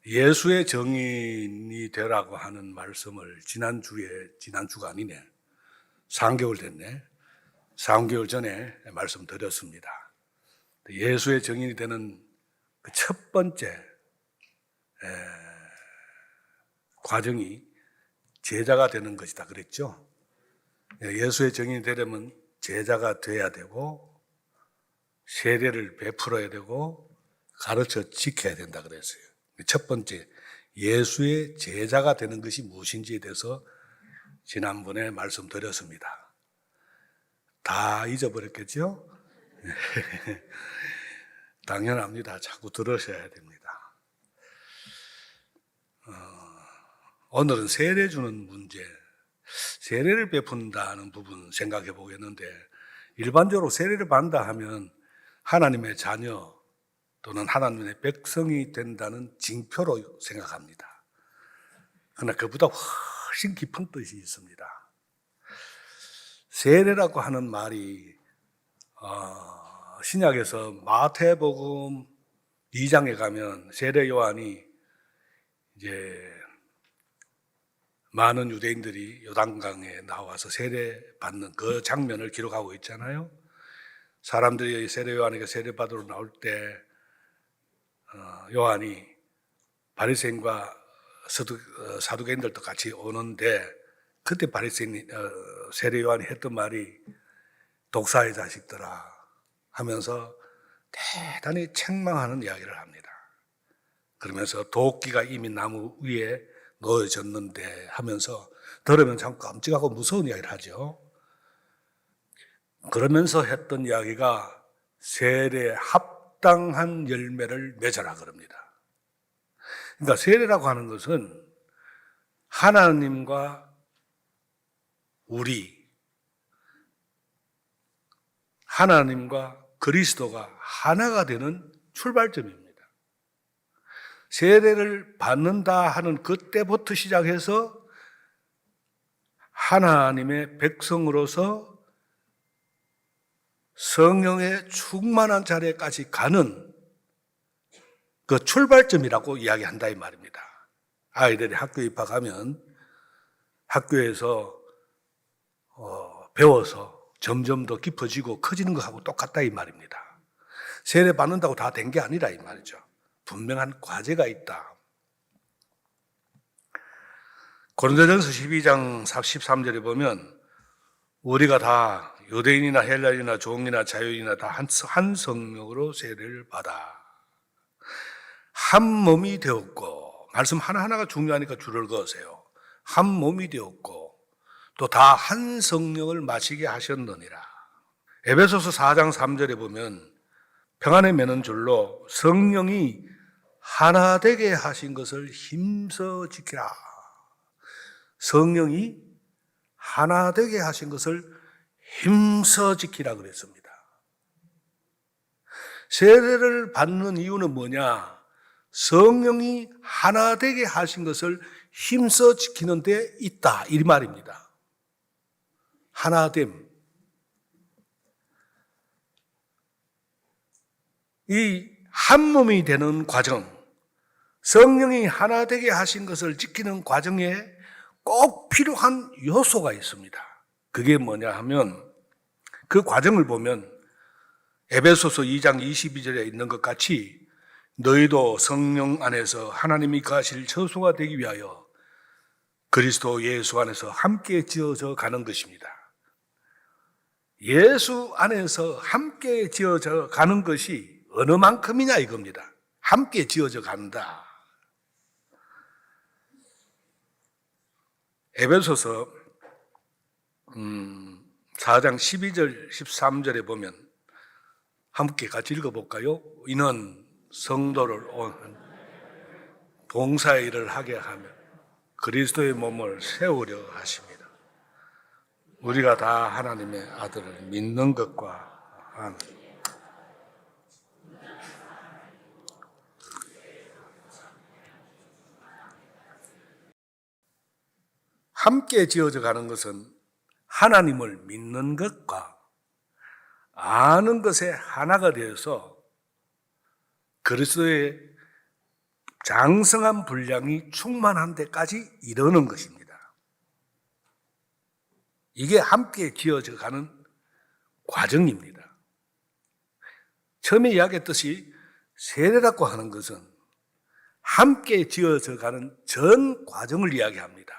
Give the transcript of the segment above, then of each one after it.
예수의 정인이 되라고 하는 말씀을 지난주가 아니네. 3개월 됐네. 3개월 전에 말씀 드렸습니다. 예수의 정인이 되는 그 첫 번째 과정이 제자가 되는 것이다 그랬죠. 예수의 정인이 되려면 제자가 돼야 되고 세례를 베풀어야 되고 가르쳐 지켜야 된다 그랬어요. 첫 번째, 예수의 제자가 되는 것이 무엇인지에 대해서 지난번에 말씀드렸습니다. 다 잊어버렸겠죠? 당연합니다. 자꾸 들으셔야 됩니다. 오늘은 세례 주는 문제, 세례를 베푼다는 부분 생각해 보겠는데, 일반적으로 세례를 받는다 하면 하나님의 자녀 또는 하나님의 백성이 된다는 징표로 생각합니다. 그러나 그보다 훨씬 깊은 뜻이 있습니다. 세례라고 하는 말이 신약에서 마태복음 2장에 가면 세례 요한이 이제 많은 유대인들이 요단강에 나와서 세례 받는 그 장면을 기록하고 있잖아요. 사람들이 세례 요한에게 세례 받으러 나올 때 요한이 바리새인과 사두개인들도 같이 오는데 그때 바리새인 세례 요한이 했던 말이 독사의 자식들아 하면서 대단히 책망하는 이야기를 합니다. 그러면서 도끼가 이미 나무 위에 놓여졌는데 하면서 들으면 참 깜찍하고 무서운 이야기를 하죠. 그러면서 했던 이야기가 세례에 합당한 열매를 맺어라 그럽니다. 그러니까 세례라고 하는 것은 하나님과 하나님과 그리스도가 하나가 되는 출발점입니다. 세례를 받는다 하는 그때부터 시작해서 하나님의 백성으로서 성령의 충만한 자리까지 가는 그 출발점이라고 이야기한다 이 말입니다. 아이들이 학교에 입학하면 학교에서 배워서 점점 더 깊어지고 커지는 것하고 똑같다 이 말입니다. 세례 받는다고 다 된 게 아니라 이 말이죠. 분명한 과제가 있다. 고린도전서 12장 13절에 보면 우리가 다 유대인이나 헬라인이나 종이나 자유인이나 다 한 성령으로 세례를 받아 한 몸이 되었고, 말씀 하나하나가 중요하니까 줄을 그으세요. 한 몸이 되었고 또 다 한 성령을 마시게 하셨느니라. 에베소서 4장 3절에 보면 평안에 매는 줄로 성령이 하나 되게 하신 것을 힘써 지키라. 성령이 하나 되게 하신 것을 힘써 지키라 그랬습니다. 세례를 받는 이유는 뭐냐? 성령이 하나 되게 하신 것을 힘써 지키는 데 있다 이 말입니다. 하나됨. 이 한 몸이 되는 과정, 성령이 하나 되게 하신 것을 지키는 과정에 꼭 필요한 요소가 있습니다. 그게 뭐냐 하면 그 과정을 보면 에베소서 2장 22절에 있는 것 같이 너희도 성령 안에서 하나님이 거하실 처소가 되기 위하여 그리스도 예수 안에서 함께 지어져 가는 것입니다. 예수 안에서 함께 지어져 가는 것이 어느 만큼이냐 이겁니다. 함께 지어져 간다. 에베소서 4장 12절 13절에 보면 함께 같이 읽어볼까요? 이는 성도를 봉사의 일을 하게 하며 그리스도의 몸을 세우려 하십니다. 우리가 다 하나님의 아들을 믿는 것과 하는 함께 지어져 가는 것은 하나님을 믿는 것과 아는 것에 하나가 되어서 그리스도의 장성한 분량이 충만한 데까지 이르는 것입니다. 이게 함께 지어져 가는 과정입니다. 처음에 이야기했듯이 세례라고 하는 것은 함께 지어져 가는 전 과정을 이야기합니다.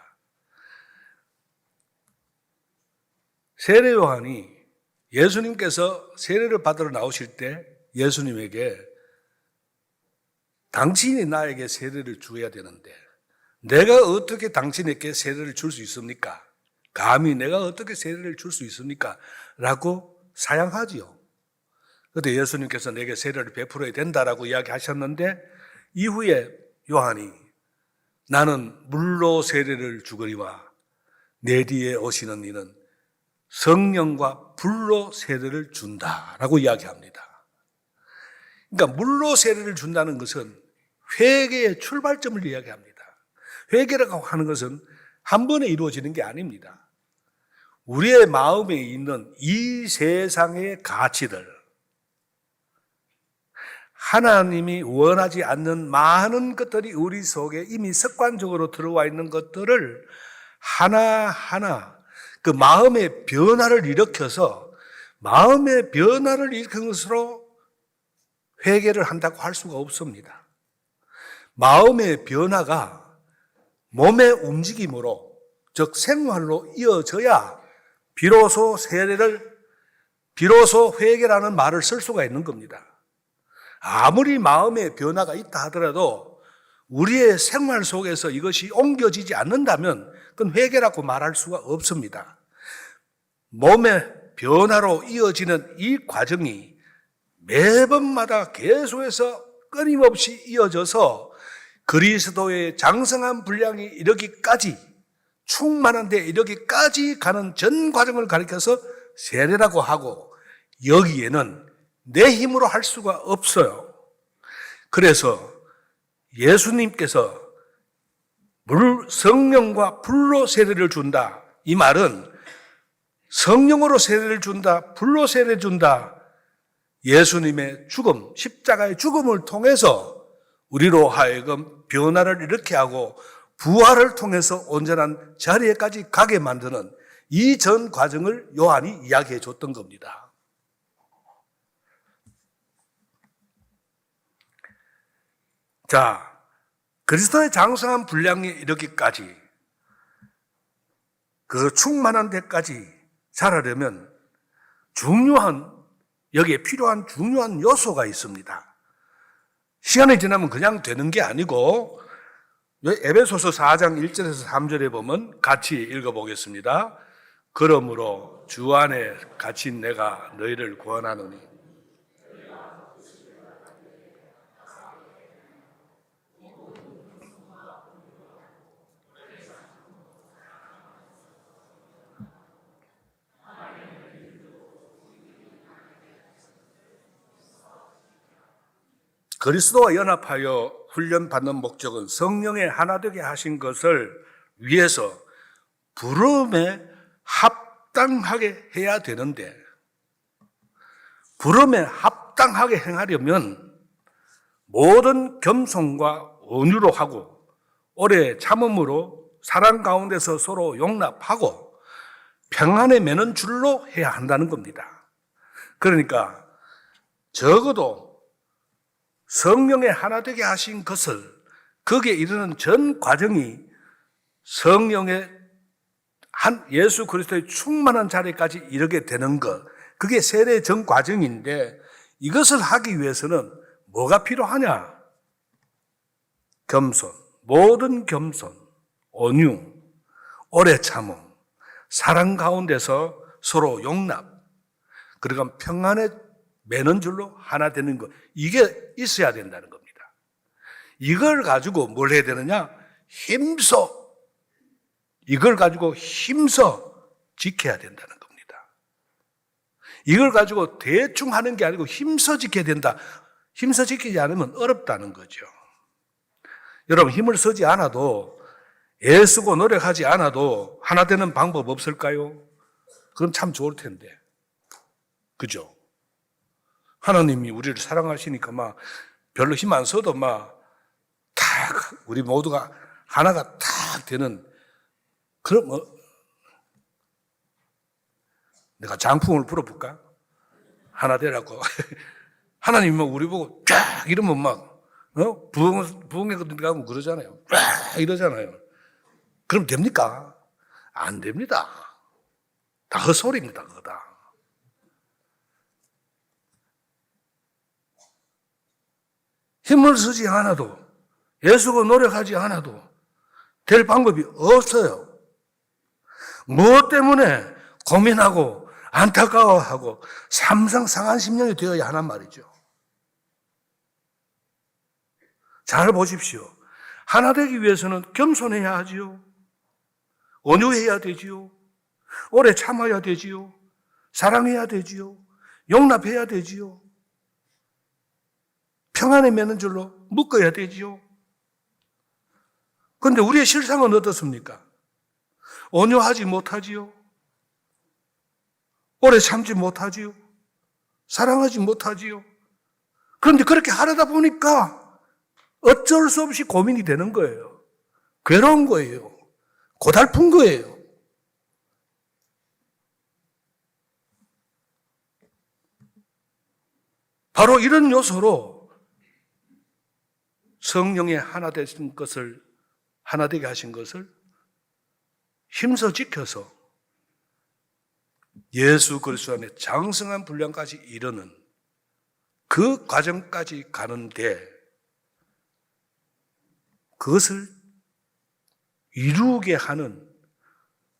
세례 요한이 예수님께서 세례를 받으러 나오실 때 예수님에게 당신이 나에게 세례를 주어야 되는데 내가 어떻게 당신에게 세례를 줄 수 있습니까? 감히 내가 어떻게 세례를 줄 수 있습니까? 라고 사양하지요. 그런데 예수님께서 내게 세례를 베풀어야 된다라고 이야기하셨는데 이후에 요한이 나는 물로 세례를 주거니와 내 뒤에 오시는 이는 성령과 불로 세례를 준다라고 이야기합니다. 그러니까 물로 세례를 준다는 것은 회개의 출발점을 이야기합니다. 회개라고 하는 것은 한 번에 이루어지는 게 아닙니다. 우리의 마음에 있는 이 세상의 가치들, 하나님이 원하지 않는 많은 것들이 우리 속에 이미 습관적으로 들어와 있는 것들을 하나하나 그 마음의 변화를 일으켜서 마음의 변화를 일으킨 것으로 회개를 한다고 할 수가 없습니다. 마음의 변화가 몸의 움직임으로, 즉 생활로 이어져야 비로소 회개라는 말을 쓸 수가 있는 겁니다. 아무리 마음의 변화가 있다 하더라도 우리의 생활 속에서 이것이 옮겨지지 않는다면 그건 회개라고 말할 수가 없습니다. 몸의 변화로 이어지는 이 과정이 매번마다 계속해서 끊임없이 이어져서 그리스도의 장성한 분량이 이르기까지, 충만한 데 이르기까지 가는 전 과정을 가리켜서 세례라고 하고, 여기에는 내 힘으로 할 수가 없어요. 그래서 예수님께서 성령과 불로 세례를 준다, 이 말은 성령으로 세례를 준다, 불로 세례를 준다, 예수님의 죽음, 십자가의 죽음을 통해서 우리로 하여금 변화를 일으키게 하고 부활을 통해서 온전한 자리에까지 가게 만드는 이 전 과정을 요한이 이야기해 줬던 겁니다. 자, 그리스도의 장성한 분량에 이르기까지, 그 충만한 데까지 자라려면 여기에 필요한 중요한 요소가 있습니다. 시간이 지나면 그냥 되는 게 아니고, 에베소서 4장 1절에서 3절에 보면 같이 읽어보겠습니다. 그러므로 주 안에 갇힌 내가 너희를 구원하노니 그리스도와 연합하여 훈련받는 목적은 성령의 하나 되게 하신 것을 위해서 부름에 합당하게 해야 되는데, 부름에 합당하게 행하려면 모든 겸손과 온유로 하고 오래 참음으로 사랑 가운데서 서로 용납하고 평안에 매는 줄로 해야 한다는 겁니다. 그러니까 적어도 성령의 하나 되게 하신 것을, 거기에 이르는 전 과정이 성령의 예수 그리스도의 충만한 자리까지 이르게 되는 것, 그게 세례 전 과정인데, 이것을 하기 위해서는 뭐가 필요하냐? 겸손, 모든 겸손, 온유, 오래 참음, 사랑 가운데서 서로 용납, 그러니까 평안에 매는 줄로 하나 되는 것, 이게 있어야 된다는 겁니다. 이걸 가지고 뭘 해야 되느냐? 이걸 가지고 힘써 지켜야 된다는 겁니다. 이걸 가지고 대충 하는 게 아니고 힘써 지켜야 된다. 힘써 지키지 않으면 어렵다는 거죠. 여러분, 힘을 쓰지 않아도, 애쓰고 노력하지 않아도 하나 되는 방법 없을까요? 그럼 참 좋을 텐데. 그죠? 하나님이 우리를 사랑하시니까 별로 힘 안 써도 다 우리 모두가 하나가 탁 되는 그런 내가 장풍을 불어볼까? 하나 되라고. 하나님이 막 우리 보고 쫙 이러면 막 부흥회 같은 데 가면 그러잖아요. 쫙 이러잖아요. 그럼 됩니까? 안 됩니다. 다 헛소리입니다. 그거 다. 힘을 쓰지 않아도 예수가 노력하지 않아도 될 방법이 없어요. 무엇 때문에 고민하고 안타까워하고 상한 심령이 되어야 하란 말이죠. 잘 보십시오. 하나 되기 위해서는 겸손해야 하지요. 온유해야 되지요. 오래 참아야 되지요. 사랑해야 되지요. 용납해야 되지요. 평안에 매는 줄로 묶어야 되지요. 그런데 우리의 실상은 어떻습니까? 온유하지 못하지요. 오래 참지 못하지요. 사랑하지 못하지요. 그런데 그렇게 하려다 보니까 어쩔 수 없이 고민이 되는 거예요. 괴로운 거예요. 고달픈 거예요. 바로 이런 요소로 성령의 하나 되신 것을, 하나 되게 하신 것을 힘써 지켜서 예수 그리스도 안에 장성한 분량까지 이르는 그 과정까지 가는데 그것을 이루게 하는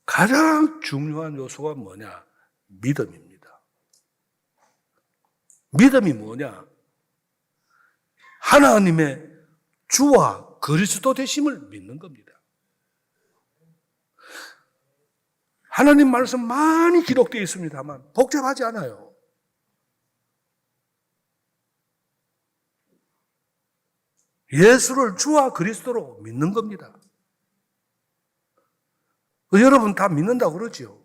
가장 중요한 요소가 뭐냐? 믿음입니다. 믿음이 뭐냐? 하나님의 주와 그리스도 되심을 믿는 겁니다. 하나님 말씀 많이 기록되어 있습니다만 복잡하지 않아요. 예수를 주와 그리스도로 믿는 겁니다. 여러분 다 믿는다고 그러지요.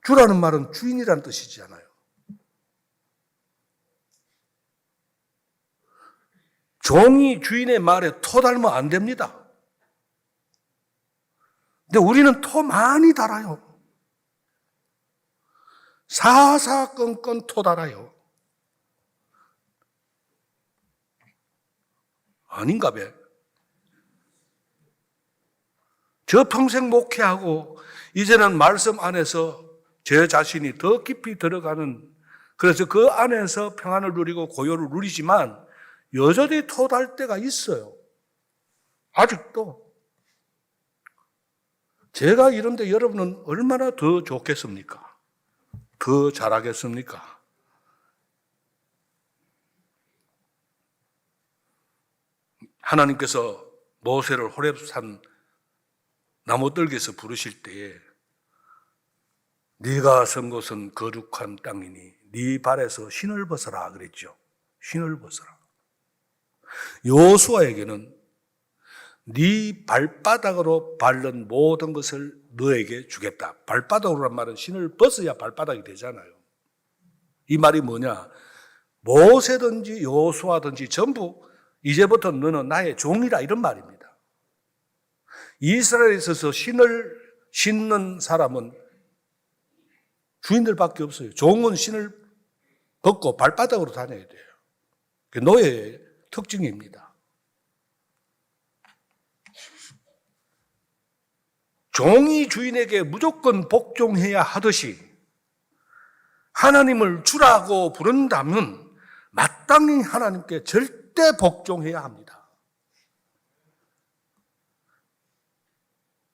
주라는 말은 주인이라는 뜻이잖아요. 종이 주인의 말에 토 달면 안 됩니다. 근데 우리는 토 많이 달아요. 사사건건 토 달아요. 아닌가 봐. 저 평생 목회하고 이제는 말씀 안에서 제 자신이 더 깊이 들어가는, 그래서 그 안에서 평안을 누리고 고요를 누리지만 여전히 토달 때가 있어요. 아직도. 제가 이런데 여러분은 얼마나 더 좋겠습니까? 더 잘하겠습니까? 하나님께서 모세를 호렙산 나무떨기에서 부르실 때에 네가 선 곳은 거룩한 땅이니 네 발에서 신을 벗어라 그랬죠. 신을 벗어라. 여호수아에게는 네 발바닥으로 밟는 모든 것을 너에게 주겠다. 발바닥으로란 말은 신을 벗어야 발바닥이 되잖아요. 이 말이 뭐냐? 모세든지 여호수아든지 전부 이제부터 너는 나의 종이라 이런 말입니다. 이스라엘에 있어서 신을 신는 사람은 주인들밖에 없어요. 종은 신을 벗고 발바닥으로 다녀야 돼요. 그게 노예의 특징입니다. 종이 주인에게 무조건 복종해야 하듯이 하나님을 주라고 부른다면 마땅히 하나님께 절대 복종해야 합니다.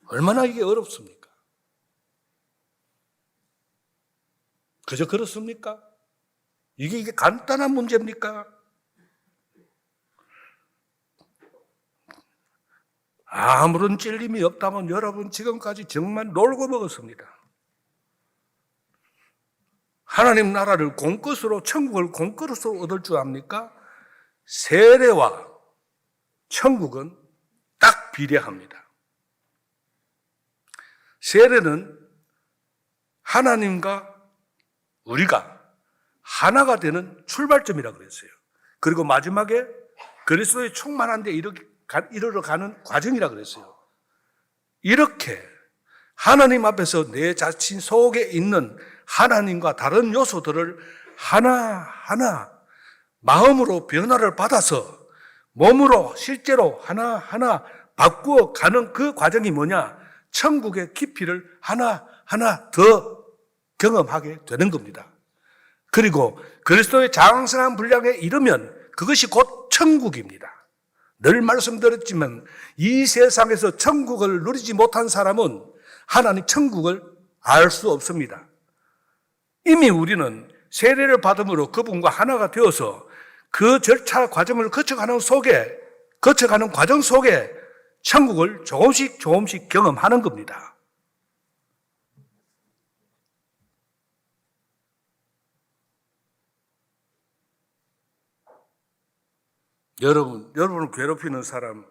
얼마나 이게 어렵습니까? 그저 그렇습니까? 이게 간단한 문제입니까? 아무런 찔림이 없다면 여러분 지금까지 정말 놀고 먹었습니다. 하나님 나라를 공것으로, 천국을 공것으로 얻을 줄 압니까? 세례와 천국은 딱 비례합니다. 세례는 하나님과 우리가 하나가 되는 출발점이라고 그랬어요. 그리고 마지막에 그리스도의 충만한 데 이르게 이르러 가는 과정이라 그랬어요. 이렇게 하나님 앞에서 내 자신 속에 있는 하나님과 다른 요소들을 하나하나 마음으로 변화를 받아서 몸으로 실제로 하나하나 바꾸어 가는 그 과정이 뭐냐? 천국의 깊이를 하나하나 더 경험하게 되는 겁니다. 그리고 그리스도의 장성한 분량에 이르면 그것이 곧 천국입니다. 늘 말씀드렸지만 이 세상에서 천국을 누리지 못한 사람은 하나님 천국을 알 수 없습니다. 이미 우리는 세례를 받음으로 그분과 하나가 되어서 그 절차 과정을 거쳐가는 과정 속에 천국을 조금씩 경험하는 겁니다. 여러분을 괴롭히는 사람,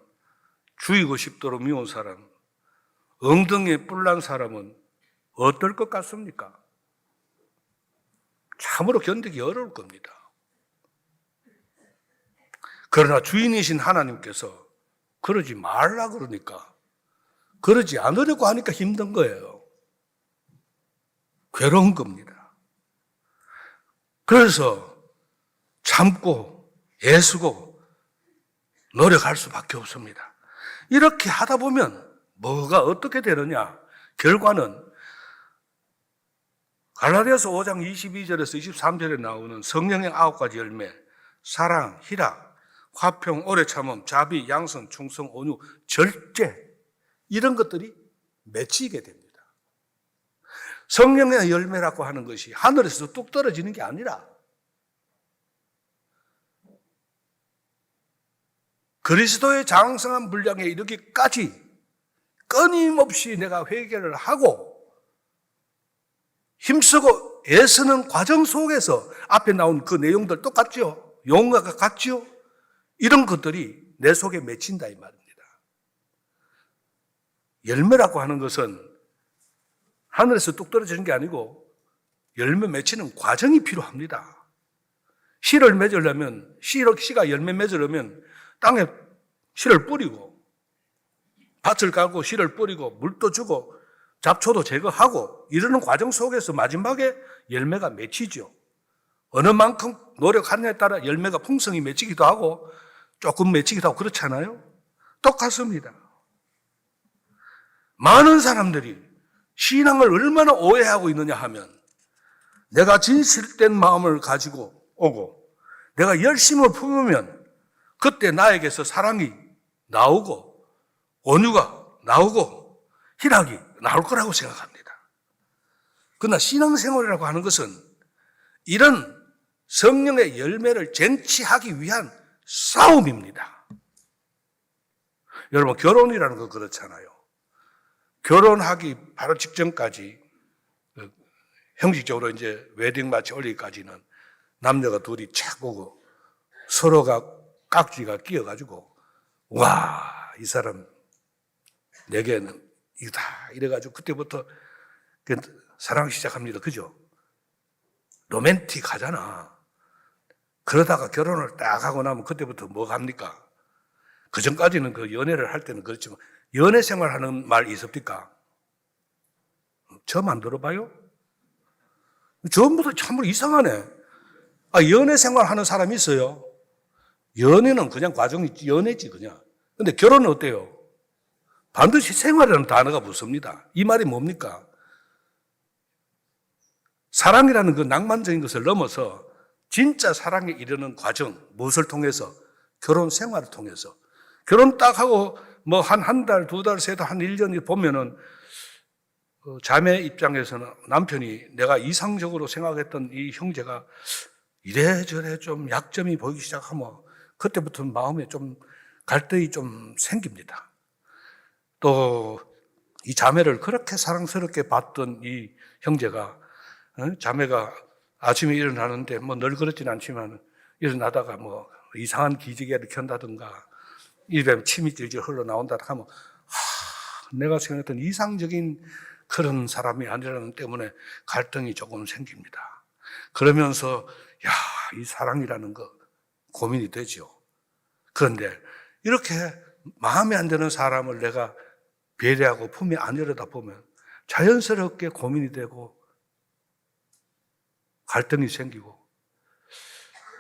죽이고 싶도록 미운 사람, 엉덩이에 뿔난 사람은 어떨 것 같습니까? 참으로 견디기 어려울 겁니다. 그러나 주인이신 하나님께서 그러지 말라 그러니까, 그러지 않으려고 하니까 힘든 거예요. 괴로운 겁니다. 그래서 참고 애쓰고 노력할 수밖에 없습니다. 이렇게 하다 보면 뭐가 어떻게 되느냐? 결과는 갈라디아서 5장 22절에서 23절에 나오는 성령의 9가지 열매, 사랑, 희락, 화평, 오래 참음, 자비, 양선, 충성, 온유, 절제, 이런 것들이 맺히게 됩니다. 성령의 열매라고 하는 것이 하늘에서 뚝 떨어지는 게 아니라 그리스도의 장성한 분량에 이르기까지 끊임없이 내가 회개를 하고 힘쓰고 애쓰는 과정 속에서 앞에 나온 그 내용들 똑같죠? 용어가 같죠? 이런 것들이 내 속에 맺힌다 이 말입니다. 열매라고 하는 것은 하늘에서 뚝 떨어지는 게 아니고 열매 맺히는 과정이 필요합니다. 씨를 맺으려면, 씨가 열매 맺으려면 땅에 씨를 뿌리고 밭을 깔고 씨를 뿌리고 물도 주고 잡초도 제거하고 이러는 과정 속에서 마지막에 열매가 맺히죠. 어느 만큼 노력하느냐에 따라 열매가 풍성히 맺히기도 하고 조금 맺히기도 하고 그렇잖아요. 똑같습니다. 많은 사람들이 신앙을 얼마나 오해하고 있느냐 하면 내가 진실된 마음을 가지고 오고 내가 열심을 품으면 그때 나에게서 사랑이 나오고 온유가 나오고 희락이 나올 거라고 생각합니다. 그러나 신앙생활이라고 하는 것은 이런 성령의 열매를 쟁취하기 위한 싸움입니다. 여러분, 결혼이라는 거 그렇잖아요. 결혼하기 바로 직전까지 형식적으로 이제 웨딩 마치 올리기까지는 남녀가 둘이 착 보고 서로가 깍지가 끼어가지고 와, 이 사람 내게는 이다 이래가지고 그때부터 사랑 시작합니다. 그죠? 로맨틱하잖아. 그러다가 결혼을 딱 하고 나면 그때부터 뭐 합니까? 그 전까지는 그 연애를 할 때는 그렇지만 연애 생활하는 말 있습니까? 처음 안 들어봐요? 전부 다 참으로 이상하네. 연애 생활하는 사람이 있어요. 연애는 그냥 과정이 연애지 그냥. 근데 결혼은 어때요? 반드시 생활이라는 단어가 붙습니다. 이 말이 뭡니까? 사랑이라는 그 낭만적인 것을 넘어서 진짜 사랑에 이르는 과정, 무엇을 통해서? 결혼 생활을 통해서. 결혼 딱 하고 뭐 한 달, 두 달, 세 달, 한 1년이 보면은 자매 입장에서는 남편이 내가 이상적으로 생각했던 이 형제가 이래저래 좀 약점이 보이기 시작하면 그때부터 마음에 좀 갈등이 좀 생깁니다. 또 이 자매를 그렇게 사랑스럽게 봤던 이 형제가 자매가 아침에 일어나는데 뭐 늘 그렇진 않지만 일어나다가 뭐 이상한 기지개를 켠다든가 입에 침이 질질 흘러나온다 하면 내가 생각했던 이상적인 그런 사람이 아니라는 때문에 갈등이 조금 생깁니다. 그러면서 이 사랑이라는 거 고민이 되죠. 그런데 이렇게 마음에 안 드는 사람을 내가 배려하고 품에 안으려다 보면 자연스럽게 고민이 되고 갈등이 생기고,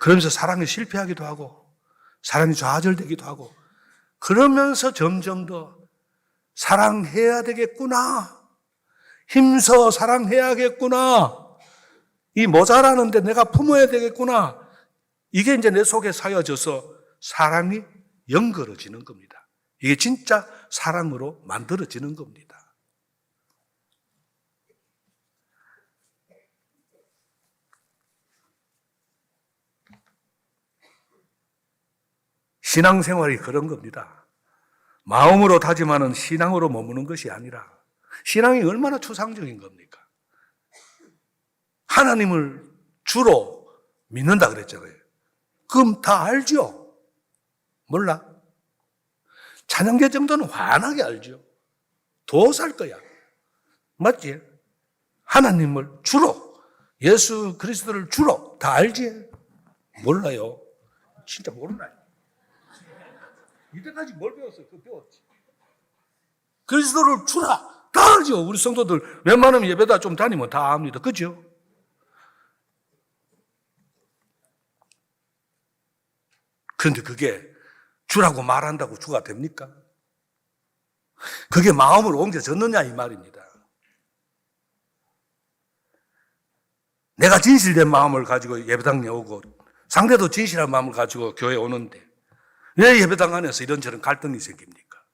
그러면서 사랑이 실패하기도 하고 사랑이 좌절되기도 하고, 그러면서 점점 더 사랑해야 되겠구나, 힘써 사랑해야겠구나, 이 모자라는데 내가 품어야 되겠구나, 이게 이제 내 속에 쌓여져서 사랑이 연걸어지는 겁니다. 이게 진짜 사랑으로 만들어지는 겁니다. 신앙생활이 그런 겁니다. 마음으로 다짐하는 신앙으로 머무는 것이 아니라, 신앙이 얼마나 추상적인 겁니까? 하나님을 주로 믿는다 그랬잖아요. 그럼 다 알죠? 몰라? 찬양계 정도는 환하게 알죠. 더 살 거야. 맞지? 하나님을 주로, 예수 그리스도를 주로 다 알지? 몰라요. 진짜 몰라요. 이때까지 뭘 배웠어요? 그거 배웠지. 그리스도를 주라. 다 알죠. 우리 성도들 웬만하면 예배다 좀 다니면 다 압니다. 그죠? 그런데 그게 주라고 말한다고 주가 됩니까? 그게 마음으로 옮겨졌느냐 이 말입니다. 내가 진실된 마음을 가지고 예배당에 오고 상대도 진실한 마음을 가지고 교회에 오는데 왜 예배당 안에서 이런저런 갈등이 생깁니까?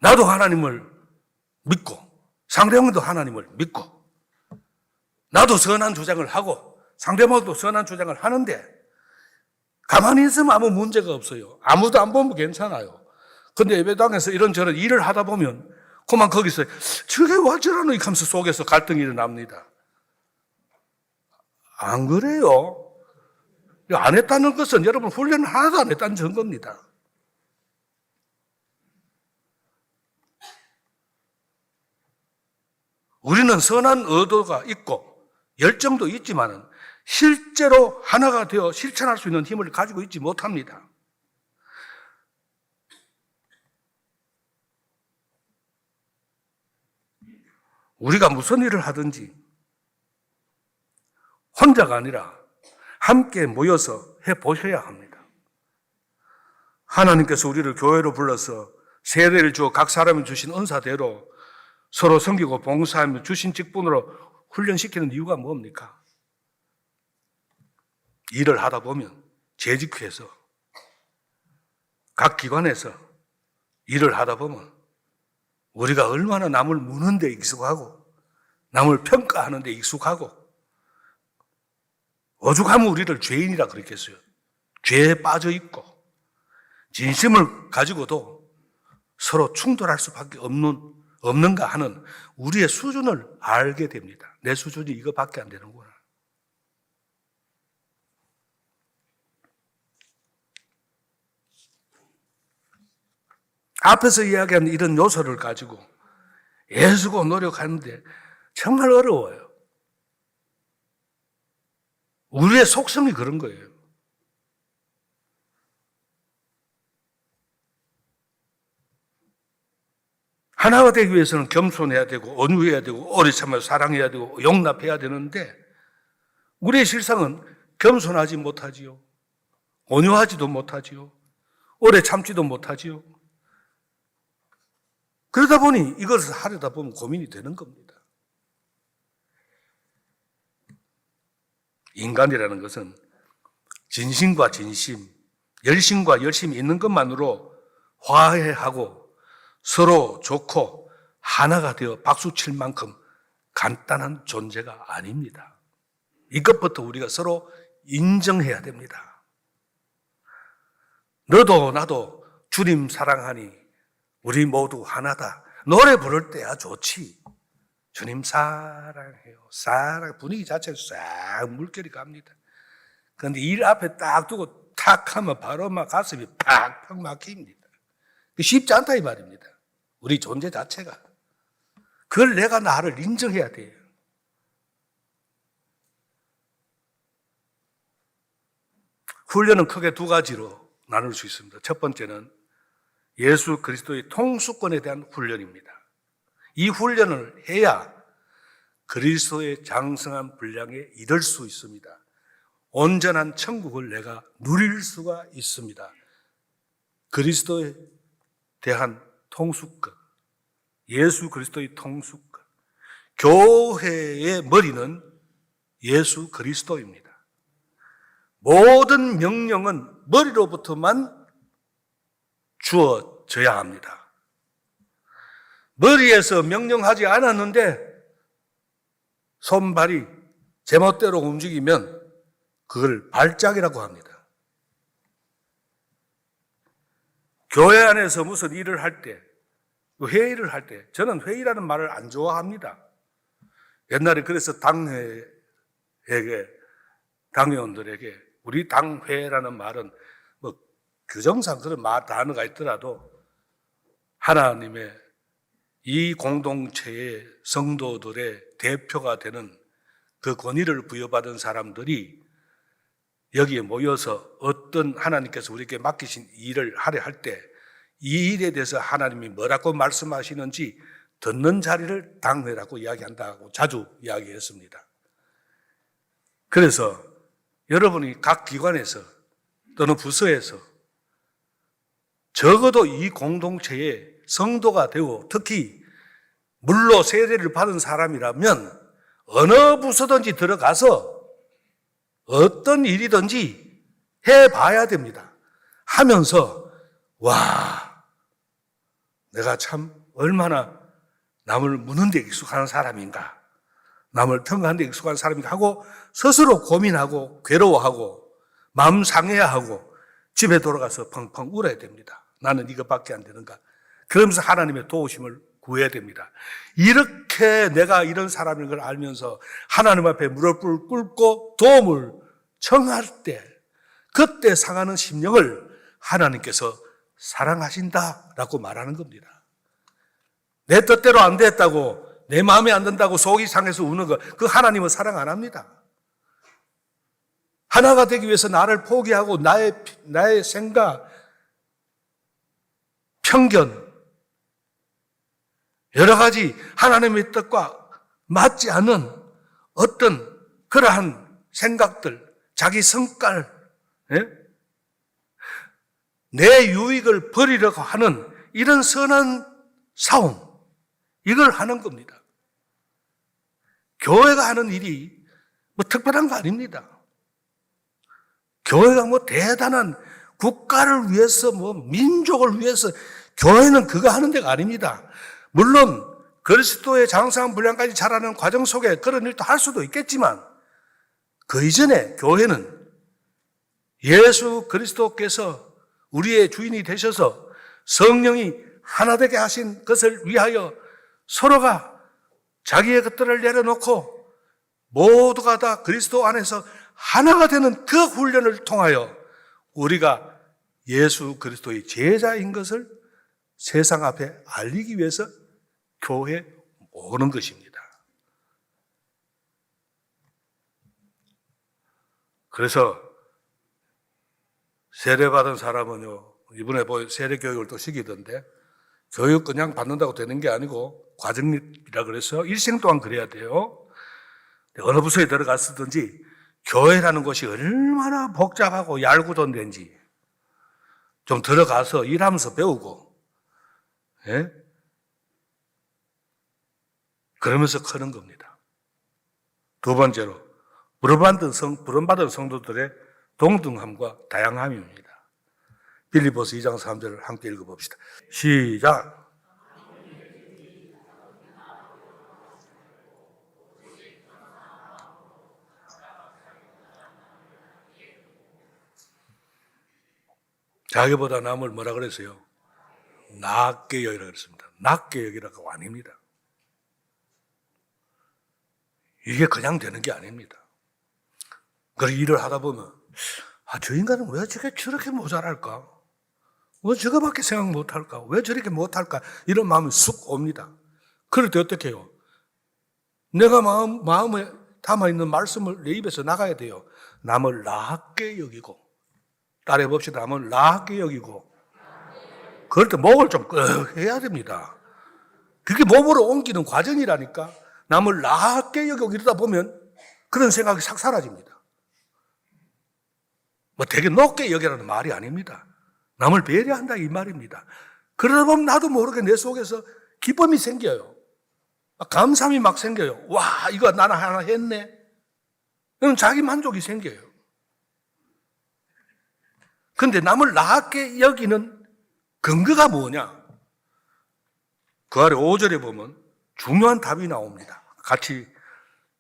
나도 하나님을 믿고 상대방도 하나님을 믿고 나도 선한 주장을 하고 상대방도 선한 주장을 하는데 가만히 있으면 아무 문제가 없어요. 아무도 안 보면 괜찮아요. 근데 예배당에서 이런저런 일을 하다 보면 그만 거기서 저게 와 저러노 하면서 속에서 갈등이 일어납니다. 안 그래요? 안 했다는 것은 여러분 훈련을 하나도 안 했다는 증거입니다. 우리는 선한 의도가 있고 열정도 있지만은 실제로 하나가 되어 실천할 수 있는 힘을 가지고 있지 못합니다. 우리가 무슨 일을 하든지 혼자가 아니라 함께 모여서 해보셔야 합니다. 하나님께서 우리를 교회로 불러서 세례를 주어 각 사람이 주신 은사대로 서로 섬기고 봉사하며 주신 직분으로 훈련시키는 이유가 뭡니까? 일을 하다 보면 재직회에서 각 기관에서 일을 하다 보면 우리가 얼마나 남을 무는 데 익숙하고 남을 평가하는 데 익숙하고 오죽하면 우리를 죄인이라 그랬겠어요. 죄에 빠져 있고 진심을 가지고도 서로 충돌할 수밖에 없는가 하는 우리의 수준을 알게 됩니다. 내 수준이 이거밖에 안 되는구나. 앞에서 이야기한 이런 요소를 가지고 애쓰고 노력하는데 정말 어려워요. 우리의 속성이 그런 거예요. 하나가 되기 위해서는 겸손해야 되고 온유해야 되고 오래 참아 사랑해야 되고 용납해야 되는데 우리의 실상은 겸손하지 못하지요. 온유하지도 못하지요. 오래 참지도 못하지요. 그러다 보니 이것을 하려다 보면 고민이 되는 겁니다. 인간이라는 것은 진심과 진심, 열심과 열심이 있는 것만으로 화해하고 서로 좋고 하나가 되어 박수칠 만큼 간단한 존재가 아닙니다. 이것부터 우리가 서로 인정해야 됩니다. 너도 나도 주님 사랑하니 우리 모두 하나다. 노래 부를 때야 좋지. 주님 사랑해요. 사랑 분위기 자체가 싹 물결이 갑니다. 그런데 일 앞에 딱 두고 탁 하면 바로 막 가슴이 팍팍 막힙니다. 쉽지 않다 이 말입니다. 우리 존재 자체가. 그걸 내가 나를 인정해야 돼요. 훈련은 크게 두 가지로 나눌 수 있습니다. 첫 번째는 예수 그리스도의 통수권에 대한 훈련입니다. 이 훈련을 해야 그리스도의 장성한 분량에 이를 수 있습니다. 온전한 천국을 내가 누릴 수가 있습니다. 그리스도에 대한 통수권, 예수 그리스도의 통수권. 교회의 머리는 예수 그리스도입니다. 모든 명령은 머리로부터만 주어져야 합니다. 머리에서 명령하지 않았는데 손발이 제멋대로 움직이면 그걸 발작이라고 합니다. 교회 안에서 무슨 일을 할 때, 회의를 할 때, 저는 회의라는 말을 안 좋아합니다. 옛날에 그래서 당회에게, 당회원들에게 우리 당회라는 말은 뭐 규정상 그런 단어가 있더라도 하나님의 이 공동체의 성도들의 대표가 되는 그 권위를 부여받은 사람들이 여기에 모여서 어떤 하나님께서 우리에게 맡기신 일을 하려 할 때 이 일에 대해서 하나님이 뭐라고 말씀하시는지 듣는 자리를 당회라고 이야기한다고 자주 이야기했습니다. 그래서 여러분이 각 기관에서 또는 부서에서 적어도 이 공동체의 성도가 되고 특히 물로 세례를 받은 사람이라면 어느 부서든지 들어가서 어떤 일이든지 해봐야 됩니다. 하면서 와, 내가 참 얼마나 남을 무는 데 익숙한 사람인가, 남을 평가하는 데 익숙한 사람인가 하고 스스로 고민하고 괴로워하고 마음 상해하고 집에 돌아가서 펑펑 울어야 됩니다. 나는 이것밖에 안 되는가. 그러면서 하나님의 도우심을 구해야 됩니다. 이렇게 내가 이런 사람인 걸 알면서 하나님 앞에 무릎을 꿇고 도움을 청할 때 그때 상하는 심령을 하나님께서 사랑하신다라고 말하는 겁니다. 내 뜻대로 안 됐다고, 내 마음에 안 든다고 속이 상해서 우는 거, 그 하나님은 사랑 안 합니다. 하나가 되기 위해서 나를 포기하고 나의 생각, 편견, 여러 가지 하나님의 뜻과 맞지 않는 어떤 그러한 생각들, 자기 성깔, 내 유익을 버리려고 하는 이런 선한 싸움, 이걸 하는 겁니다. 교회가 하는 일이 뭐 특별한 거 아닙니다. 교회가 뭐 대단한 국가를 위해서 뭐 민족을 위해서 교회는 그거 하는 데가 아닙니다. 물론 그리스도의 장성한 분량까지 자라는 과정 속에 그런 일도 할 수도 있겠지만 그 이전에 교회는 예수 그리스도께서 우리의 주인이 되셔서 성령이 하나 되게 하신 것을 위하여 서로가 자기의 것들을 내려놓고 모두가 다 그리스도 안에서 하나가 되는 그 훈련을 통하여 우리가 예수 그리스도의 제자인 것을 세상 앞에 알리기 위해서 교회에 오는 것입니다. 그래서 세례받은 사람은요, 이번에 세례 교육을 또 시키던데 교육 그냥 받는다고 되는 게 아니고 과정이라 그래서 일생 동안 그래야 돼요. 어느 부서에 들어갔든지 교회라는 곳이 얼마나 복잡하고 얄궂은데인지 좀 들어가서 일하면서 배우고, 예? 그러면서 크는 겁니다. 두 번째로 부름받은 성도들의 동등함과 다양함입니다. 빌립보서 2장 3절을 함께 읽어봅시다. 시작. 자기보다 남을 뭐라 그랬어요? 낮게 여기라 그랬습니다. 낮게 여기라고 아닙니다. 이게 그냥 되는 게 아닙니다. 그래서 일을 하다 보면 저 인간은 왜 저렇게 모자랄까? 왜 저거밖에 생각 못할까? 왜 저렇게 못할까? 이런 마음이 쑥 옵니다. 그럴 때 어떻게 해요? 내가 마음에 담아있는 말씀을 내 입에서 나가야 돼요. 남을 낮게 여기고 따라해 봅시다. 남을 나게 여기고. 그럴 때 목을 좀 끄 해야 됩니다. 그게 몸으로 옮기는 과정이라니까. 남을 나게 여기고 이러다 보면 그런 생각이 싹 사라집니다. 뭐 되게 높게 여기라는 말이 아닙니다. 남을 배려한다 이 말입니다. 그러다 보면 나도 모르게 내 속에서 기쁨이 생겨요. 감사함이 막 생겨요. 와, 이거 나는 하나 했네. 그럼 자기 만족이 생겨요. 근데 남을 나게 여기는 근거가 뭐냐? 그 아래 5절에 보면 중요한 답이 나옵니다. 같이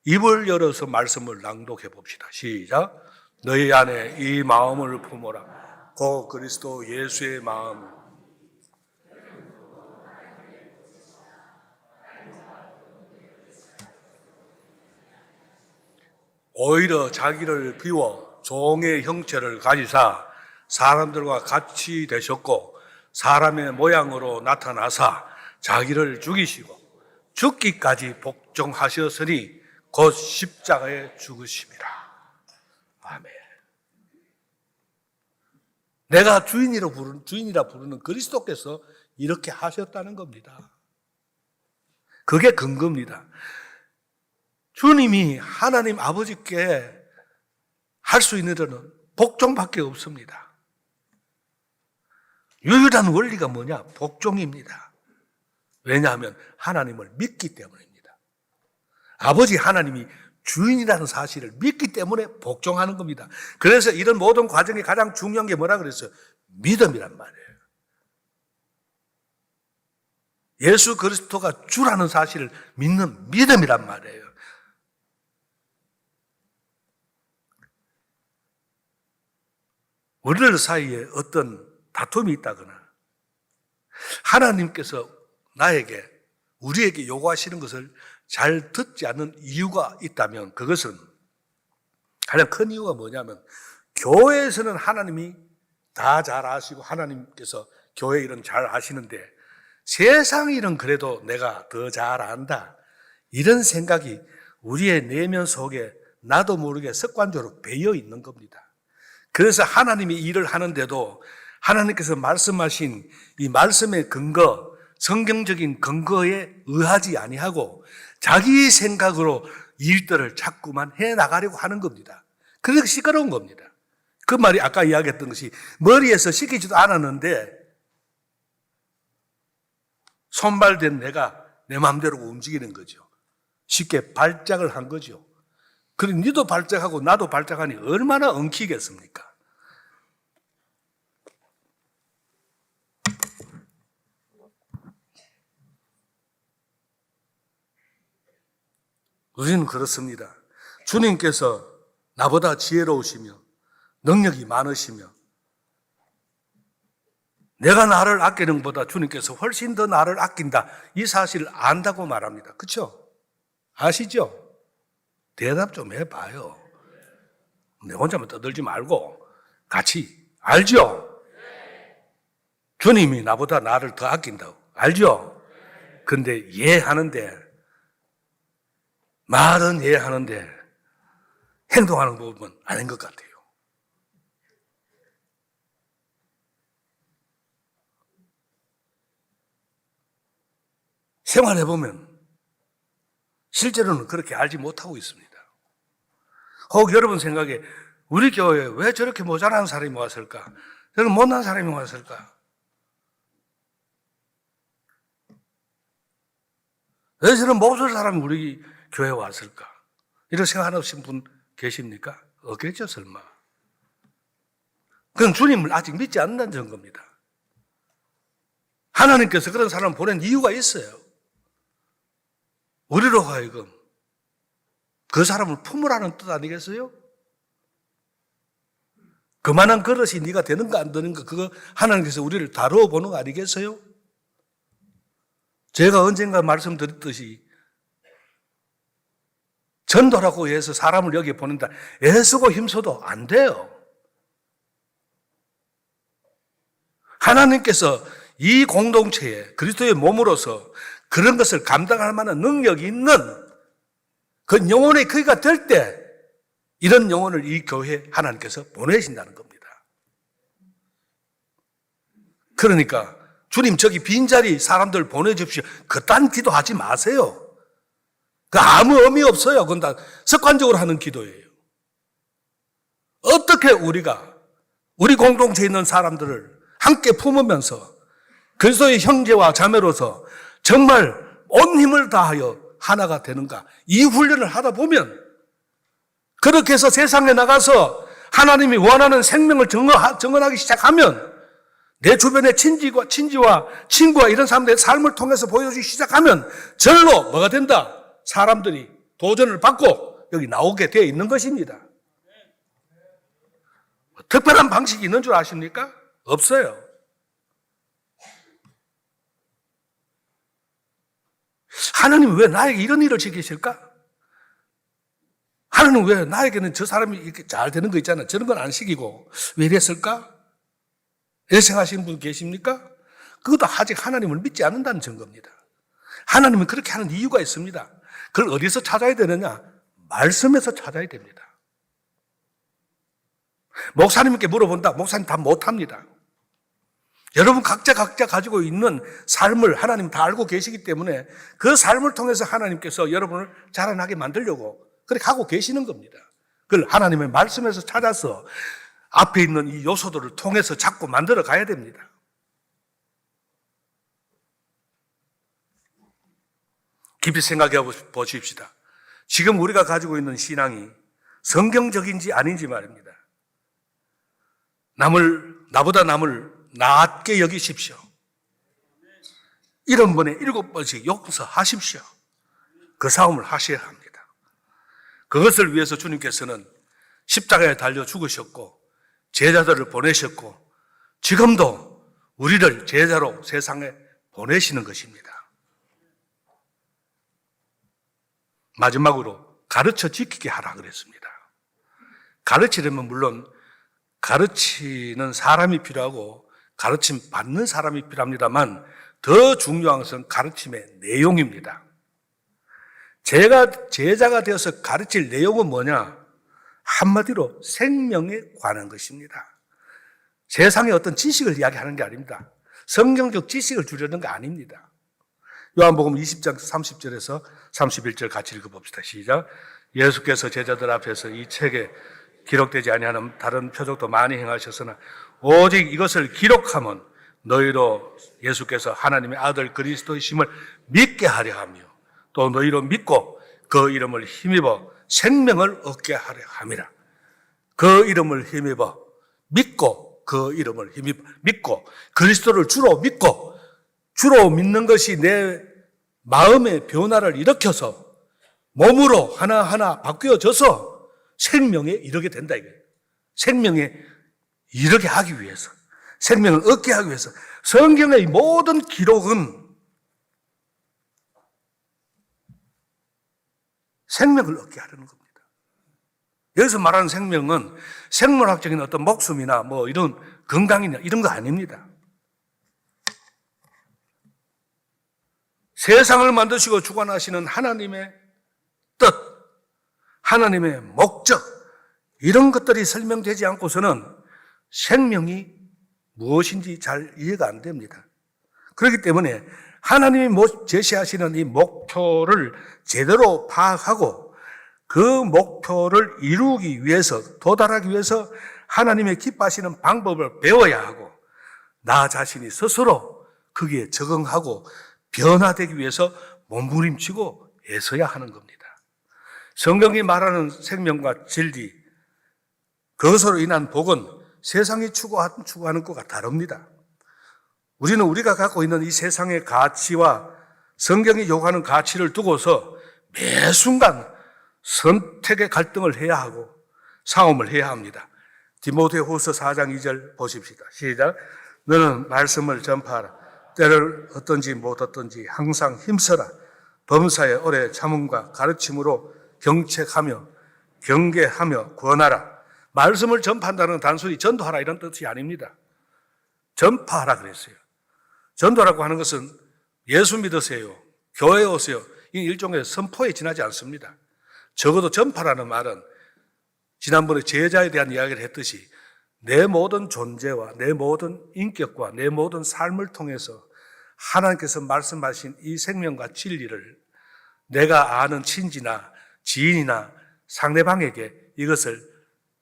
입을 열어서 말씀을 낭독해 봅시다. 시작. 너희 안에 이 마음을 품어라. 곧 그리스도 예수의 마음. 오히려 자기를 비워 종의 형체를 가지사 사람들과 같이 되셨고 사람의 모양으로 나타나사 자기를 죽이시고 죽기까지 복종하셨으니 곧 십자가에 죽으심이라. 아멘. 내가 주인이라 부르는 그리스도께서 이렇게 하셨다는 겁니다. 그게 근거입니다. 주님이 하나님 아버지께 할 수 있는 일은 복종밖에 없습니다. 유일한 원리가 뭐냐? 복종입니다. 왜냐하면 하나님을 믿기 때문입니다. 아버지 하나님이 주인이라는 사실을 믿기 때문에 복종하는 겁니다. 그래서 이런 모든 과정이 가장 중요한 게 뭐라 그랬어요? 믿음이란 말이에요. 예수 그리스도가 주라는 사실을 믿는 믿음이란 말이에요. 우리들 사이에 어떤 다툼이 있다거나 하나님께서 우리에게 요구하시는 것을 잘 듣지 않는 이유가 있다면 그것은 가장 큰 이유가 뭐냐면 교회에서는 하나님이 다 잘 아시고 하나님께서 교회 일은 잘 아시는데 세상 일은 그래도 내가 더 잘 안다. 이런 생각이 우리의 내면 속에 나도 모르게 습관적으로 배어 있는 겁니다. 그래서 하나님이 일을 하는데도 하나님께서 말씀하신 이 말씀의 근거, 성경적인 근거에 의하지 아니하고 자기 생각으로 일들을 자꾸만 해나가려고 하는 겁니다. 그래서 시끄러운 겁니다. 그 말이 아까 이야기했던 것이 머리에서 시키지도 않았는데 손발된 내가 내 마음대로 움직이는 거죠. 쉽게 발작을 한 거죠. 그럼 니도 발작하고 나도 발작하니 얼마나 엉키겠습니까? 우리는 그렇습니다. 주님께서 나보다 지혜로우시며 능력이 많으시며 내가 나를 아끼는 것보다 주님께서 훨씬 더 나를 아낀다. 이 사실을 안다고 말합니다. 그렇죠? 아시죠? 대답 좀 해봐요. 내 혼자만 떠들지 말고 같이. 알죠? 주님이 나보다 나를 더 아낀다고. 알죠? 근데 이해하는데 말은 이해하는데 행동하는 부분은 아닌 것 같아요. 생활해보면 실제로는 그렇게 알지 못하고 있습니다. 혹 여러분 생각에 우리 교회에 왜 저렇게 모자란 사람이 왔을까? 저런 못난 사람이 왔을까? 왜 저런 못할 사람이 우리 교회에 왔을까? 이런 생각하신 분 계십니까? 없겠죠, 설마. 그건 주님을 아직 믿지 않는다는 겁니다. 하나님께서 그런 사람을 보낸 이유가 있어요. 우리로 하여금 그 사람을 품으라는 뜻 아니겠어요? 그만한 그릇이 네가 되는가 안 되는가 그거 하나님께서 우리를 다루어 보는 거 아니겠어요? 제가 언젠가 말씀드렸듯이 전도라고 해서 사람을 여기 보낸다. 애쓰고 힘써도 안 돼요. 하나님께서 이 공동체에 그리스도의 몸으로서 그런 것을 감당할 만한 능력이 있는 그 영혼의 크기가 될 때 이런 영혼을 이 교회에 하나님께서 보내신다는 겁니다. 그러니까 주님 저기 빈자리 사람들 보내주십시오. 그딴 기도하지 마세요. 그 아무 의미 없어요. 그건 다 습관적으로 하는 기도예요. 어떻게 우리가 우리 공동체에 있는 사람들을 함께 품으면서 그리스도의 형제와 자매로서 정말 온 힘을 다하여 하나가 되는가? 이 훈련을 하다 보면 그렇게 해서 세상에 나가서 하나님이 원하는 생명을 증언하기 시작하면 내 주변의 친지와 친구와 이런 사람들의 삶을 통해서 보여주기 시작하면 절로 뭐가 된다? 사람들이 도전을 받고 여기 나오게 되어 있는 것입니다. 특별한 방식이 있는 줄 아십니까? 없어요. 하나님은 왜 나에게 이런 일을 시키실까? 하나님은 왜 나에게는 저 사람이 이렇게 잘 되는 거 있잖아요. 저런 건 안 시키고 왜 이랬을까? 이렇게 생각하시는 분 계십니까? 그것도 아직 하나님을 믿지 않는다는 증거입니다. 하나님은 그렇게 하는 이유가 있습니다. 그걸 어디서 찾아야 되느냐? 말씀에서 찾아야 됩니다. 목사님께 물어본다. 목사님 다 못합니다. 여러분 각자 가지고 있는 삶을 하나님 다 알고 계시기 때문에 그 삶을 통해서 하나님께서 여러분을 자라나게 만들려고 그렇게 하고 계시는 겁니다. 그걸 하나님의 말씀에서 찾아서 앞에 있는 이 요소들을 통해서 자꾸 만들어 가야 됩니다. 깊이 생각해 보십시다. 지금 우리가 가지고 있는 신앙이 성경적인지 아닌지 말입니다. 나보다 남을 낮게 여기십시오. 7번에 7번씩 용서하십시오. 그 싸움을 하셔야 합니다. 그것을 위해서 주님께서는 십자가에 달려 죽으셨고 제자들을 보내셨고 지금도 우리를 제자로 세상에 보내시는 것입니다. 마지막으로 가르쳐 지키게 하라 그랬습니다. 가르치려면 물론 가르치는 사람이 필요하고 가르침 받는 사람이 필요합니다만 더 중요한 것은 가르침의 내용입니다. 제자가 되어서 가르칠 내용은 뭐냐? 한마디로 생명에 관한 것입니다. 세상의 어떤 지식을 이야기하는 게 아닙니다. 성경적 지식을 주려는 게 아닙니다. 요한복음 20장 30절에서 31절 같이 읽어봅시다. 시작. 예수께서 제자들 앞에서 이 책에 기록되지 아니하는 다른 표적도 많이 행하셨으나 오직 이것을 기록하면 너희로 예수께서 하나님의 아들 그리스도이심을 믿게 하려 하며 또 너희로 믿고 그 이름을 힘입어 생명을 얻게 하려 함이라. 그 이름을 힘입어 믿고 그 이름을 힘입어 믿고 그리스도를 주로 믿고 주로 믿는 것이 내 마음의 변화를 일으켜서 몸으로 하나하나 바뀌어져서 생명에 이르게 된다 이거예요. 생명에 이르게 하기 위해서, 생명을 얻게 하기 위해서 성경의 모든 기록은 생명을 얻게 하려는 겁니다. 여기서 말하는 생명은 생물학적인 어떤 목숨이나 뭐 이런 건강이나 이런 거 아닙니다. 세상을 만드시고 주관하시는 하나님의 뜻, 하나님의 목적, 이런 것들이 설명되지 않고서는 생명이 무엇인지 잘 이해가 안 됩니다. 그렇기 때문에 하나님이 제시하시는 이 목표를 제대로 파악하고 그 목표를 이루기 위해서, 도달하기 위해서 하나님의 기뻐하시는 방법을 배워야 하고 나 자신이 스스로 거기에 적응하고 변화되기 위해서 몸부림치고 애써야 하는 겁니다. 성경이 말하는 생명과 진리, 그것으로 인한 복은 세상이 추구하는 것과 다릅니다. 우리는 우리가 갖고 있는 이 세상의 가치와 성경이 요구하는 가치를 두고서 매 순간 선택의 갈등을 해야 하고 싸움을 해야 합니다. 디모데후서 4장 2절 보십시다. 시작. 너는 말씀을 전파하라. 때를 어떤지 못 어떤지 항상 힘써라. 범사에 오래 참음과 가르침으로 경책하며 경계하며 권하라. 말씀을 전파한다는 단순히 전도하라 이런 뜻이 아닙니다. 전파하라 그랬어요. 전도라고 하는 것은 예수 믿으세요, 교회에 오세요, 이 일종의 선포에 지나지 않습니다. 적어도 전파라는 말은 지난번에 제자에 대한 이야기를 했듯이 내 모든 존재와 내 모든 인격과 내 모든 삶을 통해서 하나님께서 말씀하신 이 생명과 진리를 내가 아는 친지나 지인이나 상대방에게 이것을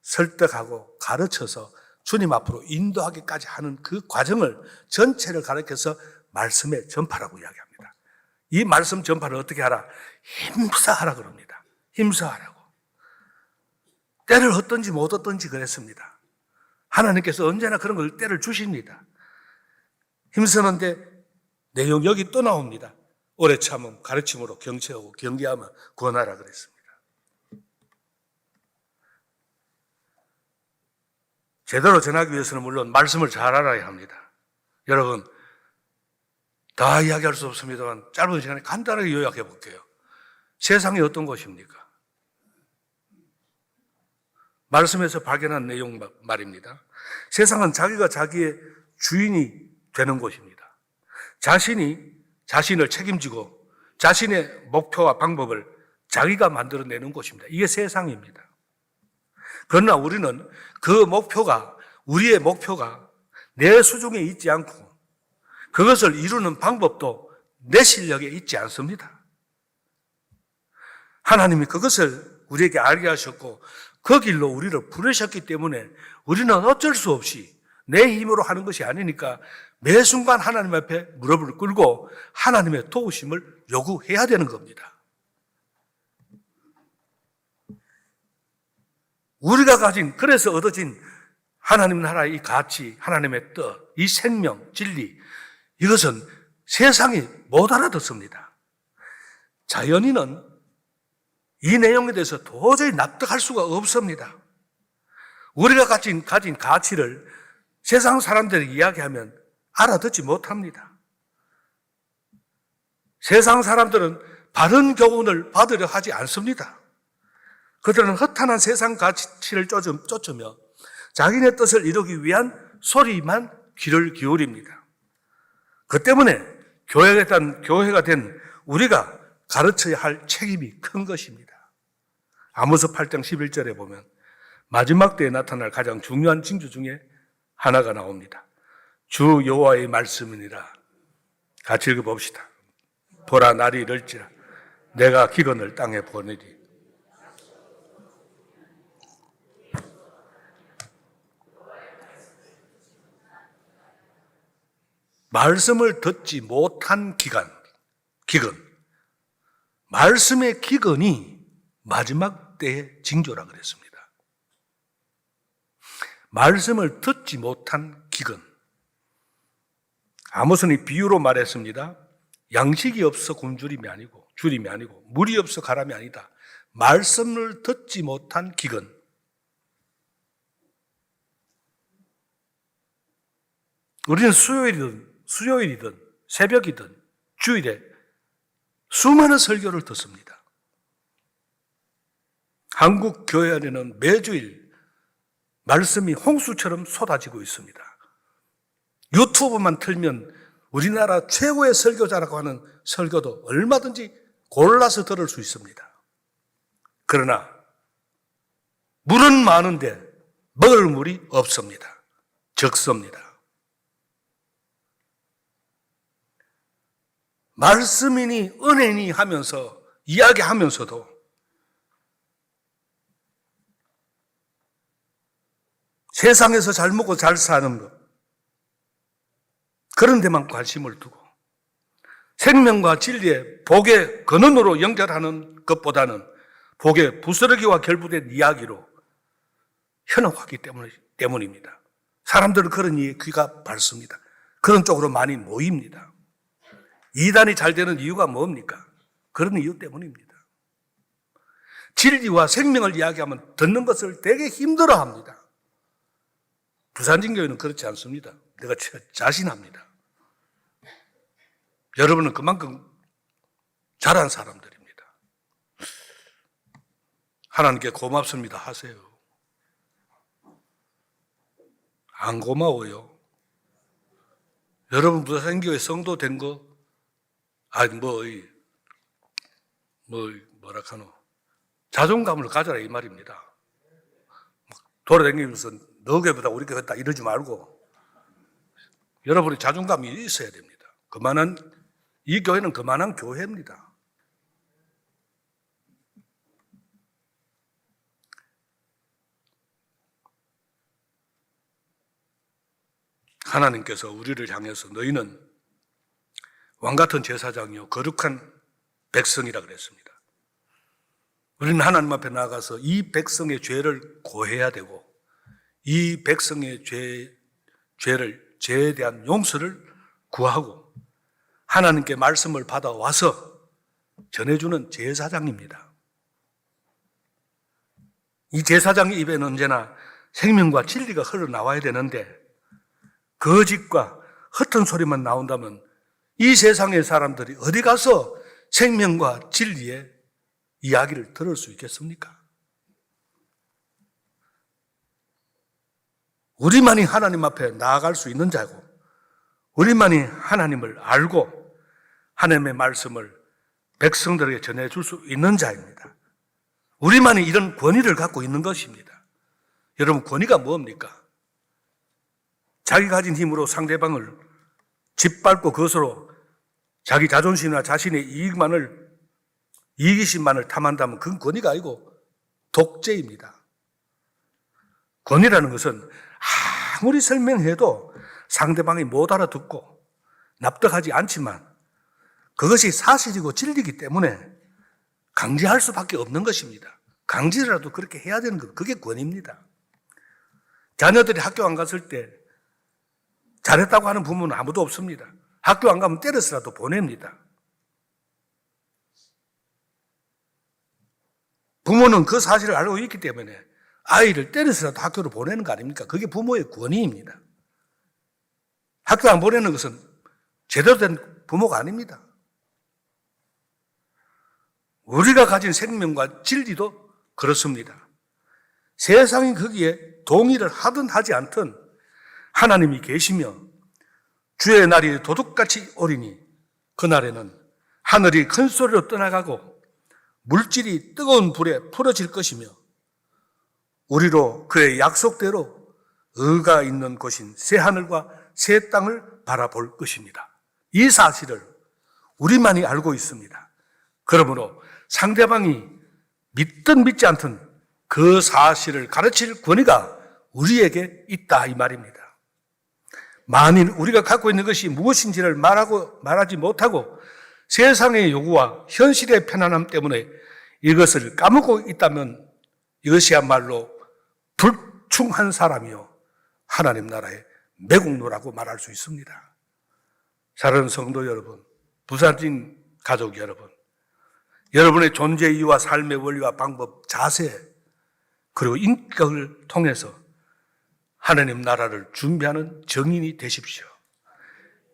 설득하고 가르쳐서 주님 앞으로 인도하기까지 하는 그 과정을 전체를 가르쳐서 말씀의 전파라고 이야기합니다. 이 말씀 전파를 어떻게 하라? 힘써 하라 그럽니다. 힘써 하라고. 때를 얻든지 못 얻든지 그랬습니다. 하나님께서 언제나 그런 걸 때를 주십니다. 힘쓰는데 내용 여기 또 나옵니다. 오래 참음, 가르침으로 경체하고 경계하며 구원하라 그랬습니다. 제대로 전하기 위해서는 물론 말씀을 잘 알아야 합니다. 여러분, 다 이야기할 수 없습니다만 짧은 시간에 간단하게 요약해 볼게요. 세상이 어떤 곳입니까? 말씀에서 발견한 내용 말입니다. 세상은 자기가 자기의 주인이 되는 곳입니다. 자신이 자신을 책임지고 자신의 목표와 방법을 자기가 만들어내는 곳입니다. 이게 세상입니다. 그러나 우리는 그 목표가, 우리의 목표가 내 수중에 있지 않고 그것을 이루는 방법도 내 실력에 있지 않습니다. 하나님이 그것을 우리에게 알게 하셨고 그 길로 우리를 부르셨기 때문에 우리는 어쩔 수 없이 내 힘으로 하는 것이 아니니까 매 순간 하나님 앞에 무릎을 꿇고 하나님의 도우심을 요구해야 되는 겁니다. 우리가 가진, 그래서 얻어진 하나님 나라의 이 가치, 하나님의 뜻, 이 생명, 진리, 이것은 세상이 못 알아듣습니다. 자연인은 이 내용에 대해서 도저히 납득할 수가 없습니다. 우리가 가진 가치를 세상 사람들이 이야기하면 알아듣지 못합니다. 세상 사람들은 바른 교훈을 받으려 하지 않습니다. 그들은 허탄한 세상 가치를 쫓으며 자기네 뜻을 이루기 위한 소리만 귀를 기울입니다. 그 때문에 교회가 된 우리가 가르쳐야 할 책임이 큰 것입니다. 아모스 8장 11절에 보면 마지막 때에 나타날 가장 중요한 징조 중에 하나가 나옵니다. 주 여호와의 말씀이니라. 같이 읽어봅시다. 보라 날이 이를지라 내가 기근을 땅에 보내리. 말씀을 듣지 못한 기근. 말씀의 기근이 마지막 때의 징조라 그랬습니다. 말씀을 듣지 못한 기근. 아모스는 이 비유로 말했습니다. 양식이 없어 굶주림이 아니고 주림이 아니고 물이 없어 가람이 아니다. 말씀을 듣지 못한 기근. 우리는 수요일이든 새벽이든 주일에 수많은 설교를 듣습니다. 한국 교회 안에는 매주일 말씀이 홍수처럼 쏟아지고 있습니다. 유튜브만 틀면 우리나라 최고의 설교자라고 하는 설교도 얼마든지 골라서 들을 수 있습니다. 그러나 물은 많은데 먹을 물이 없습니다. 적습니다. 말씀이니 은혜니 하면서 이야기하면서도 세상에서 잘 먹고 잘 사는 것, 그런 데만 관심을 두고 생명과 진리의 복의 근원으로 연결하는 것보다는 복의 부스러기와 결부된 이야기로 현혹하기 때문입니다. 사람들은 그런 이에 귀가 밝습니다. 그런 쪽으로 많이 모입니다. 이단이 잘 되는 이유가 뭡니까? 그런 이유 때문입니다. 진리와 생명을 이야기하면 듣는 것을 되게 힘들어합니다. 부산진교회는 그렇지 않습니다. 내가 자신합니다. 여러분은 그만큼 잘한 사람들입니다. 하나님께 고맙습니다 하세요. 안 고마워요. 여러분 부산교회 성도 된 거, 자존감을 가져라 이 말입니다. 돌아다니면서 너 교회보다 우리 교회 다 이러지 말고 여러분의 자존감이 있어야 됩니다. 이 교회는 그만한 교회입니다. 하나님께서 우리를 향해서 너희는 왕같은 제사장이요 거룩한 백성이라 그랬습니다. 우리는 하나님 앞에 나아가서 이 백성의 죄를 고해야 되고 이 백성의 죄에 대한 용서를 구하고 하나님께 말씀을 받아와서 전해주는 제사장입니다. 이 제사장의 입에는 언제나 생명과 진리가 흘러나와야 되는데 거짓과 헛된 소리만 나온다면 이 세상의 사람들이 어디 가서 생명과 진리의 이야기를 들을 수 있겠습니까? 우리만이 하나님 앞에 나아갈 수 있는 자고 우리만이 하나님을 알고 하나님의 말씀을 백성들에게 전해줄 수 있는 자입니다. 우리만이 이런 권위를 갖고 있는 것입니다. 여러분, 권위가 뭡니까? 자기가 가진 힘으로 상대방을 짓밟고 그것으로 자기 자존심이나 자신의 이기심만을 탐한다면 그건 권위가 아니고 독재입니다. 권위라는 것은 아무리 설명해도 상대방이 못 알아듣고 납득하지 않지만 그것이 사실이고 진리이기 때문에 강제할 수밖에 없는 것입니다. 강제라도 그렇게 해야 되는 것, 그게 권위입니다. 자녀들이 학교 안 갔을 때 잘했다고 하는 부모는 아무도 없습니다. 학교 안 가면 때려서라도 보냅니다. 부모는 그 사실을 알고 있기 때문에 아이를 때려서라도 학교로 보내는 거 아닙니까? 그게 부모의 권위입니다. 학교 안 보내는 것은 제대로 된 부모가 아닙니다. 우리가 가진 생명과 진리도 그렇습니다. 세상이 거기에 동의를 하든 하지 않든 하나님이 계시며 주의 날이 도둑같이 오리니 그날에는 하늘이 큰 소리로 떠나가고 물질이 뜨거운 불에 풀어질 것이며 우리로 그의 약속대로 의가 있는 곳인 새하늘과 새 땅을 바라볼 것입니다. 이 사실을 우리만이 알고 있습니다. 그러므로 상대방이 믿든 믿지 않든 그 사실을 가르칠 권위가 우리에게 있다 이 말입니다. 만일 우리가 갖고 있는 것이 무엇인지를 말하지 못하고 세상의 요구와 현실의 편안함 때문에 이것을 까먹고 있다면 이것이야말로 불충한 사람이요 하나님 나라의 매국노라고 말할 수 있습니다. 사랑하는 성도 여러분, 부산진 가족 여러분, 여러분의 존재 이유와 삶의 원리와 방법, 자세 그리고 인격을 통해서 하나님 나라를 준비하는 증인이 되십시오.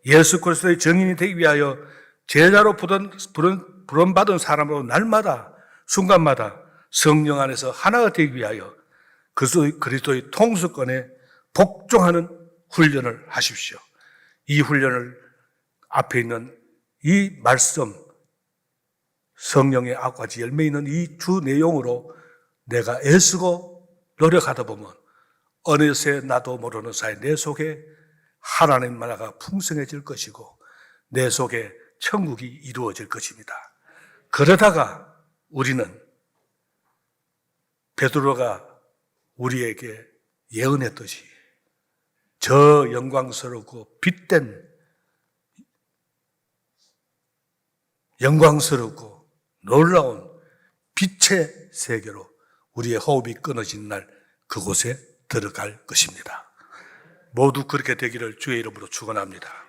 예수 그리스도의 증인이 되기 위하여 제자로 부름받은 사람으로 날마다 순간마다 성령 안에서 하나가 되기 위하여 그리스도의 통수권에 복종하는 훈련을 하십시오. 이 훈련을 앞에 있는 이 말씀, 성령의 아홉 가지 열매 있는 이 주 내용으로 내가 애쓰고 노력하다 보면 어느새 나도 모르는 사이 내 속에 하나님 나라가 풍성해질 것이고 내 속에 천국이 이루어질 것입니다. 그러다가 우리는 베드로가 우리에게 예언했듯이 저 영광스럽고 빛된 영광스럽고 놀라운 빛의 세계로 우리의 호흡이 끊어진 날 그곳에 들어갈 것입니다. 모두 그렇게 되기를 주의 이름으로 축원합니다.